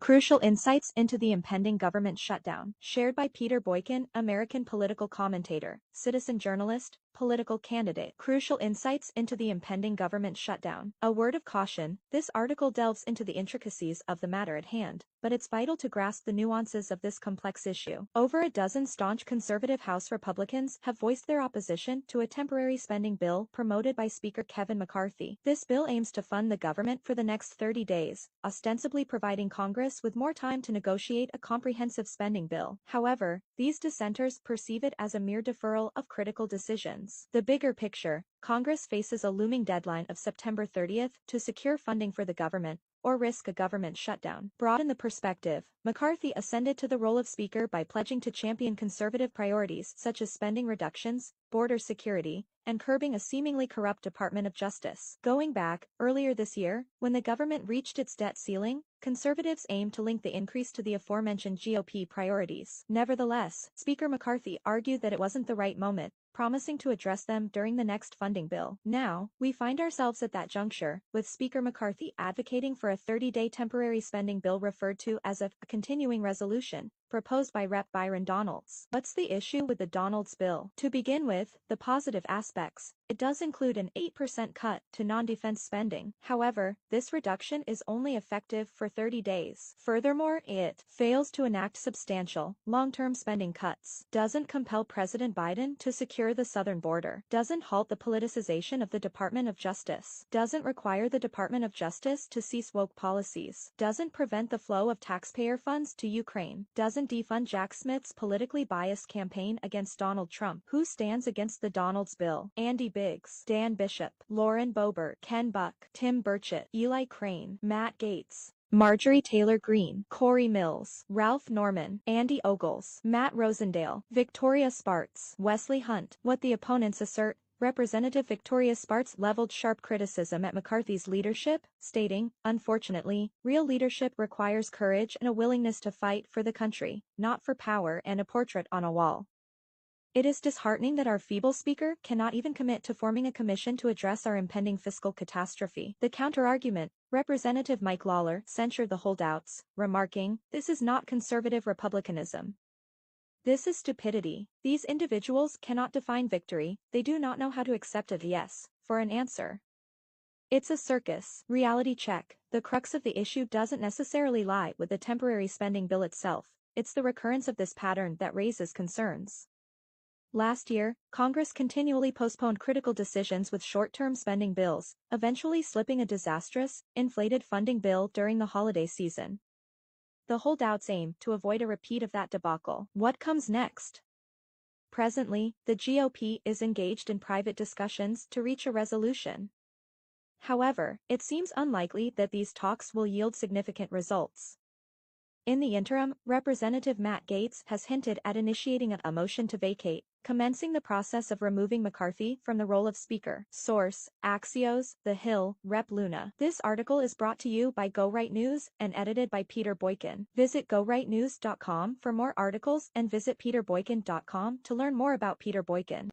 Crucial insights into the impending government shutdown, shared by Peter Boykin, American political commentator, citizen journalist, political candidate. Crucial insights into the impending government shutdown. A word of caution, this article delves into the intricacies of the matter at hand, but it's vital to grasp the nuances of this complex issue. Over a dozen staunch conservative House Republicans have voiced their opposition to a temporary spending bill promoted by Speaker Kevin McCarthy. This bill aims to fund the government for the next 30 days, ostensibly providing Congress with more time to negotiate a comprehensive spending bill. However, these dissenters perceive it as a mere deferral of critical decisions. The bigger picture, Congress faces a looming deadline of September 30th to secure funding for the government, or risk a government shutdown. Broaden the perspective, McCarthy ascended to the role of Speaker by pledging to champion conservative priorities such as spending reductions, border security, and curbing a seemingly corrupt Department of Justice. Going back, earlier this year, when the government reached its debt ceiling, conservatives aimed to link the increase to the aforementioned GOP priorities. Nevertheless, Speaker McCarthy argued that it wasn't the right moment, promising to address them during the next funding bill. Now, we find ourselves at that juncture, with Speaker McCarthy advocating for a 30-day temporary spending bill referred to as a continuing resolution, proposed by Rep. Byron Donalds. What's the issue with the Donalds bill? To begin with, the positive aspects. It does include an 8% cut to non-defense spending. However, this reduction is only effective for 30 days. Furthermore, it fails to enact substantial, long-term spending cuts, doesn't compel President Biden to secure the southern border, doesn't halt the politicization of the Department of Justice, doesn't require the Department of Justice to cease woke policies, doesn't prevent the flow of taxpayer funds to Ukraine, doesn't defund Jack Smith's politically biased campaign against Donald Trump. Who stands against the Donalds bill? Andy Biggs, Dan Bishop, Lauren Boebert, Ken Buck, Tim Burchett, Eli Crane, Matt Gaetz, Marjorie Taylor Greene, Corey Mills, Ralph Norman, Andy Ogles, Matt Rosendale, Victoria Spartz, Wesley Hunt. What the opponents assert, Representative Victoria Spartz leveled sharp criticism at McCarthy's leadership, stating, "Unfortunately, real leadership requires courage and a willingness to fight for the country, not for power and a portrait on a wall. It is disheartening that our feeble speaker cannot even commit to forming a commission to address our impending fiscal catastrophe." The counterargument, Representative Mike Lawler censured the holdouts, remarking, "This is not conservative republicanism. This is stupidity. These individuals cannot define victory, they do not know how to accept a yes for an answer. It's a circus." Reality check. The crux of the issue doesn't necessarily lie with the temporary spending bill itself, it's the recurrence of this pattern that raises concerns. Last year, Congress continually postponed critical decisions with short-term spending bills, eventually slipping a disastrous, inflated funding bill during the holiday season. The holdouts aim to avoid a repeat of that debacle. What comes next? Presently, the GOP is engaged in private discussions to reach a resolution. However, it seems unlikely that these talks will yield significant results. In the interim, Representative Matt Gaetz has hinted at initiating a motion to vacate, commencing the process of removing McCarthy from the role of Speaker. Source, Axios, The Hill, Rep. Luna. This article is brought to you by Go Right News and edited by Peter Boykin. Visit GoRightNews.com for more articles and visit peterboykin.com to learn more about Peter Boykin.